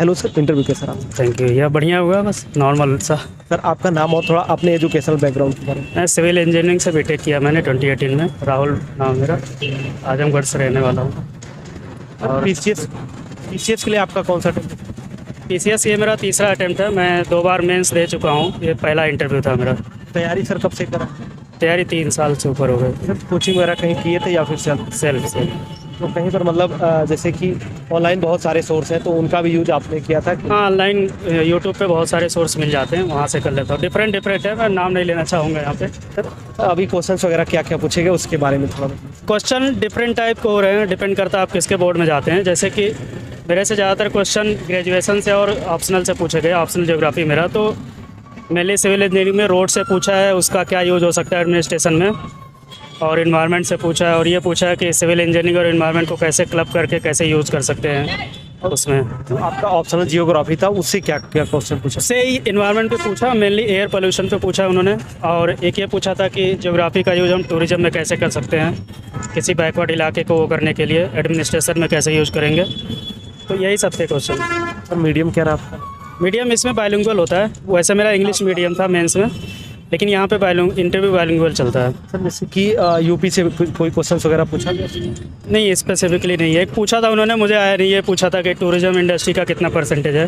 Hello sir, interview कैसा रहा? Thank you. यह बढ़िया हुआ, बस नॉर्मल सा। सर आपका नाम और थोड़ा अपने एजुकेशनल बैकग्राउंड के बारे में। मैं सिविल इंजीनियरिंग से बीटेक किया मैंने 2018 में। राहुल नाम मेरा, आजमगढ़ से रहने वाला हूँ। और पीसीएस के लिए आपका कौन सा अटेम्प्ट? पीसीएस ये मेरा तीसरा अटेम्प्ट है। मैं 2 बार मेंस दे चुका हूँ, ये पहला इंटरव्यू था मेरा। तैयारी सर कब से करा? तैयारी 3 साल से ऊपर हो गए। सर कोचिंग वगैरह कहीं किए थे या फिर सेल्फ से। तो कहीं पर मतलब जैसे कि ऑनलाइन बहुत सारे सोर्स हैं तो उनका भी यूज आपने किया था कि? हाँ, ऑनलाइन यूट्यूब पे बहुत सारे सोर्स मिल जाते हैं, वहाँ से कर लेता हूँ। डिफरेंट है, मैं नाम नहीं लेना चाहूँगा यहाँ पे। सर अभी क्वेश्चंस वगैरह क्या क्या पूछे गए उसके बारे में थोड़ा क्वेश्चन डिफरेंट टाइप के हो रहे हैं, डिपेंड करता है आप किसके बोर्ड में जाते हैं। जैसे कि मेरे से ज़्यादातर क्वेश्चन ग्रेजुएशन से और ऑप्शनल से पूछे गए। ऑप्शनल ज्योग्राफी मेरा, तो मैंने सिविल इंजीनियरिंग में रोड से पूछा है, उसका क्या यूज़ हो सकता है एडमिनिस्ट्रेशन में, और इन्वायरमेंट से पूछा है, और ये पूछा है कि सिविल इंजीनियरिंग और इन्वायरमेंट को कैसे क्लब करके कैसे यूज़ कर सकते हैं उसमें। जो आपका ऑप्शनल जियोग्राफी था उससे क्या क्या क्वेश्चन पूछा? उससे ही इन्वायरमेंट पे पूछा, मेनली एयर पोल्यूशन पे पूछा उन्होंने, और एक ये पूछा था कि ज्योग्राफी का यूज़ हम टूरिज्म में कैसे कर सकते हैं, किसी बैकवर्ड इलाके को वो करने के लिए एडमिनिस्ट्रेशन में कैसे यूज़ करेंगे। तो यही सब थे क्वेश्चन। सर मीडियम क्या रहा आपका? मीडियम इसमें बाइलिंगुअल होता है। वैसे मेरा इंग्लिश मीडियम था मेंस में, लेकिन यहाँ पे इंटरव्यू बाइलिंगुअल चलता है। सर जैसे कि यूपी से कोई क्वेश्चन वगैरह पूछा गया? नहीं, स्पेसिफिकली नहीं है। एक पूछा था उन्होंने, मुझे आया नहीं। ये पूछा था कि टूरिज्म इंडस्ट्री का कितना परसेंटेज है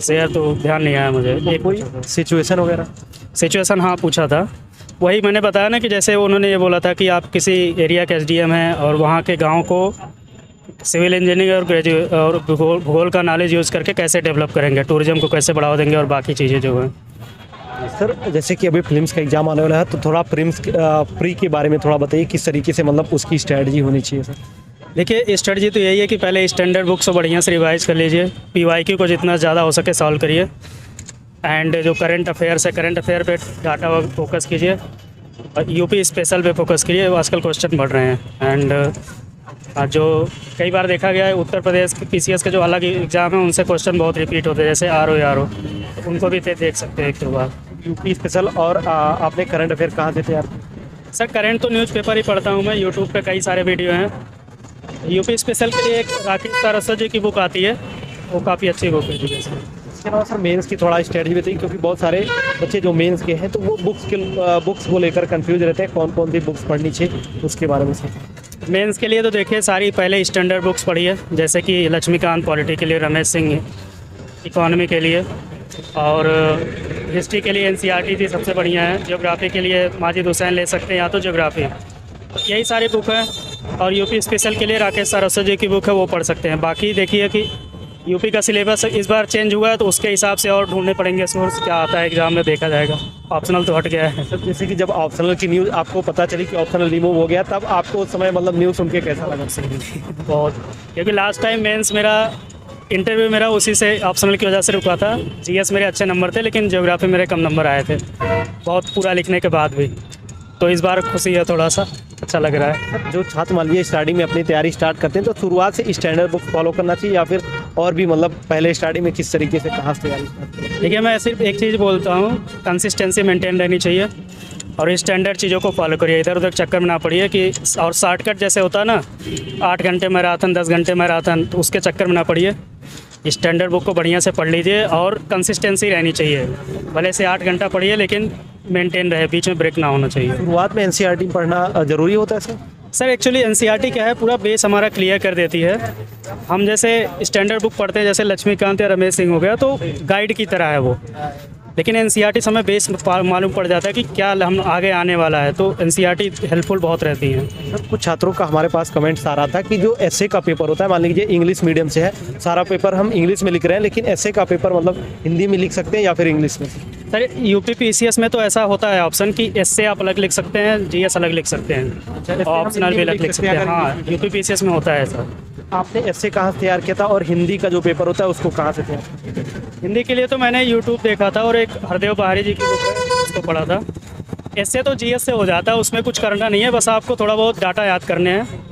शेयर, तो ध्यान नहीं आया मुझे। ये कोई सिचुएशन वगैरह? सिचुएशन हाँ पूछा था। वही मैंने बताया ना कि जैसे उन्होंने ये बोला था कि आप किसी एरिया के एसडीएम हैं और वहाँ के गाँव को सिविल इंजीनियरिंग और भूगोल का नॉलेज यूज़ करके कैसे डेवलप करेंगे, टूरिज्म को कैसे बढ़ावा देंगे और बाकी चीज़ें जो हैं। सर जैसे कि अभी फिल्म्स का एग्जाम आने वाला है तो थोड़ा प्री के बारे में थोड़ा बताइए, किस तरीके से मतलब उसकी स्ट्रेटजी होनी चाहिए सर? देखिए, स्ट्रेटजी तो यही है कि पहले स्टैंडर्ड बुक्स को बढ़िया से रिवाइज कर लीजिए, पीवाईक्यू को जितना ज़्यादा हो सके सॉल्व करिए, एंड जो करंट अफेयर्स है करंट अफेयर पे डाटा फोकस कीजिए, और यूपी स्पेशल पे फोकस कीजिए। आजकल क्वेश्चन बढ़ रहे हैं। एंड जो कई बार देखा गया है उत्तर प्रदेश के पीसीएस के जो अलग एग्ज़ाम है उनसे क्वेश्चन बहुत रिपीट होते हैं, जैसे आर ओ, उनको भी देख सकते हैं एक दो बार। यूपी स्पेशल और आपने करंट अफेयर कहाँ से तैयार किया? सर करंट तो न्यूज़पेपर ही पढ़ता हूँ मैं, यूट्यूब पे कई सारे वीडियो हैं। यूपी स्पेशल के लिए एक राकेश सारस्वत जी की बुक आती है, वो काफ़ी अच्छी बुक है। इसके अलावा सर मेंस की थोड़ा स्ट्रेटजी बताइए, क्योंकि बहुत सारे बच्चे जो मेंस के हैं तो वो बुक्स को लेकर कंफ्यूज रहते हैं, कौन कौन सी बुक्स पढ़नी चाहिए उसके बारे में सर। मेंस के लिए तो देखिए सारी पहले स्टैंडर्ड बुक्स पढ़िए, जैसे कि लक्ष्मीकांत पॉलिटी के लिए, रमेश सिंह इकोनॉमी के लिए, और हिस्ट्री के लिए एनसीईआरटी थी सबसे बढ़िया है। ज्योग्राफी के लिए माजिद हुसैन ले सकते हैं या तो ज्योग्राफी, तो यही सारी बुक है। और यूपी स्पेशल के लिए राकेश सारस्वत जी की बुक है, वो पढ़ सकते हैं। बाकी देखिए कि यूपी का सिलेबस इस बार चेंज हुआ है तो उसके हिसाब से और ढूंढने पड़ेंगे सोर्स, क्या आता है एग्जाम में देखा जाएगा। ऑप्शनल तो हट गया है। सर जैसे कि जब ऑप्शनल की न्यूज़ आपको पता चली कि ऑप्शनल रिमूव हो गया, तब आपको उस समय मतलब न्यूज़ सुन के कैसा लगा? बहुत, क्योंकि लास्ट टाइम मेंस मेरा इंटरव्यू मेरा उसी से ऑप्शनल की वजह से रुका था। जीएस मेरे अच्छे नंबर थे, लेकिन ज्योग्राफी मेरे कम नंबर आए थे बहुत पूरा लिखने के बाद भी। तो इस बार खुशी है, थोड़ा सा अच्छा लग रहा है। जो छात्र मान लीजिए स्टार्टिंग में अपनी तैयारी स्टार्ट करते हैं तो शुरुआत से स्टैंडर्ड बुक फॉलो करना चाहिए या फिर और भी मतलब पहले स्टार्टिंग में किस तरीके से कहाँ से तैयारी स्टार्ट करें? देखिए, मैं सिर्फ एक चीज़ बोलता हूँ, कंसिस्टेंसी मेंटेन रहनी चाहिए और स्टैंडर्ड चीज़ों को फॉलो करिए। इधर उधर चक्कर में ना पड़िए कि, और शॉर्टकट जैसे होता है ना 8 घंटे मैराथन 10 घंटे मैराथन, तो उसके चक्कर में ना पड़िए। स्टैंडर्ड बुक को बढ़िया से पढ़ लीजिए और कंसिस्टेंसी रहनी चाहिए। भले से 8 घंटा पढ़िए लेकिन मेंटेन रहे, बीच में ब्रेक ना होना चाहिए। शुरुआत में एनसीईआरटी पढ़ना ज़रूरी होता है सर? सर एक्चुअली एनसीईआरटी क्या है, पूरा बेस हमारा क्लियर कर देती है। हम जैसे स्टैंडर्ड बुक पढ़ते हैं, जैसे लक्ष्मीकांत या रमेश सिंह हो गया, तो गाइड की तरह है वो, लेकिन एनसीईआरटी समय बेस मालूम पड़ जाता है कि क्या हम आगे आने वाला है, तो एनसीईआरटी हेल्पफुल बहुत रहती है। सर कुछ छात्रों का हमारे पास कमेंट्स आ रहा था कि जो एसए का पेपर होता है, मान लीजिए इंग्लिश मीडियम से है, सारा पेपर हम इंग्लिश में लिख रहे हैं, लेकिन एसए का पेपर मतलब हिंदी में लिख सकते हैं या फिर इंग्लिश में? सर यूपी पीसीएस में तो ऐसा होता है ऑप्शन कि एसए आप अलग लिख सकते हैं, जीएस अलग लिख सकते हैं, ऑप्शनल भी अलग लिख सकते हैं। हाँ, यूपी पीसीएस में होता है ऐसा। आपने एसए कहाँ से तैयार किया था और हिंदी का जो पेपर होता है उसको कहाँ से तैयार किया? हिंदी के लिए तो मैंने यूट्यूब देखा था और एक हरदेव बहारी जी की बुक है उसको पढ़ा था। एसए तो जीएस से हो जाता है, उसमें कुछ करना नहीं है, बस आपको थोड़ा बहुत डाटा याद करने हैं।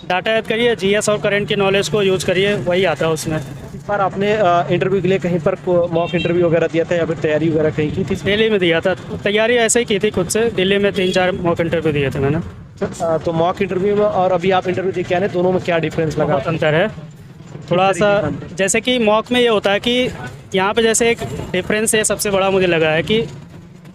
डाटा याद करिए, जीएस और करंट की नॉलेज को यूज़ करिए, वही आता है उसमें। इस बार आपने इंटरव्यू के लिए कहीं पर मॉक इंटरव्यू वगैरह दिया था या फिर तैयारी वगैरह कहीं की थी? दिल्ली में दिया था, तैयारी ऐसे ही की थी खुद से। दिल्ली में 3-4 मॉक इंटरव्यू दिए थे मैंने। तो मॉक इंटरव्यू में और अभी आप इंटरव्यू दे के आने, दोनों में क्या डिफरेंस लगा? बहुत अंतर है। थोड़ा किस सा तरीके का? जैसे कि मॉक में ये होता है कि यहाँ पे जैसे एक डिफरेंस है सबसे बड़ा मुझे लगा है कि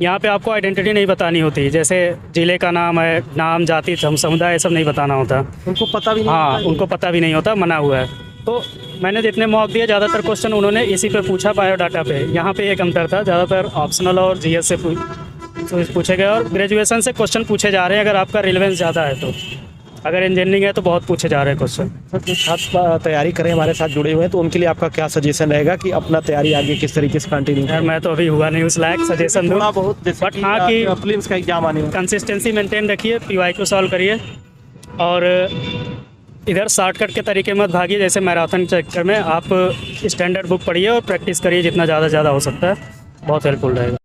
यहाँ पे आपको आइडेंटिटी नहीं बतानी होती, जैसे जिले का नाम है, नाम, जाति, समुदाय, ये सब नहीं बताना होता। उनको पता भी नहीं हाँ, होता है। उनको पता भी नहीं होता, मना हुआ है। तो मैंने जितने मॉक दिए ज़्यादातर क्वेश्चन उन्होंने इसी पे पूछा, बायोडाटा पे। यहाँ पे एक अंतर था, ज़्यादातर ऑप्शनल और जीएस से पूछे गए, और ग्रेजुएशन से क्वेश्चन पूछे जा रहे हैं अगर आपका रिलेवेंस ज़्यादा है तो। अगर इंजीनियरिंग है तो बहुत पूछे जा रहे हैं क्वेश्चन। सर जो छात्र तैयारी करें हमारे साथ जुड़े हुए हैं तो उनके लिए आपका क्या सजेशन रहेगा कि अपना तैयारी आगे किस तरीके से कंटिन्यू यार मैं तो अभी हुआ नहीं उस लायक सजेशन दूँ, थोड़ा बहुत जैसे बट हाँ कि प्रीलिम्स का एग्जाम आने वाला कंसिस्टेंसी मेंटेन रखिए, पीवाई सॉल्व करिए, और इधर शॉर्टकट के तरीके मत भागिए। जैसे मैराथन चक्कर में आप स्टैंडर्ड बुक पढ़िए और प्रैक्टिस करिए जितना ज़्यादा हो सकता है, बहुत हेल्पफुल रहेगा।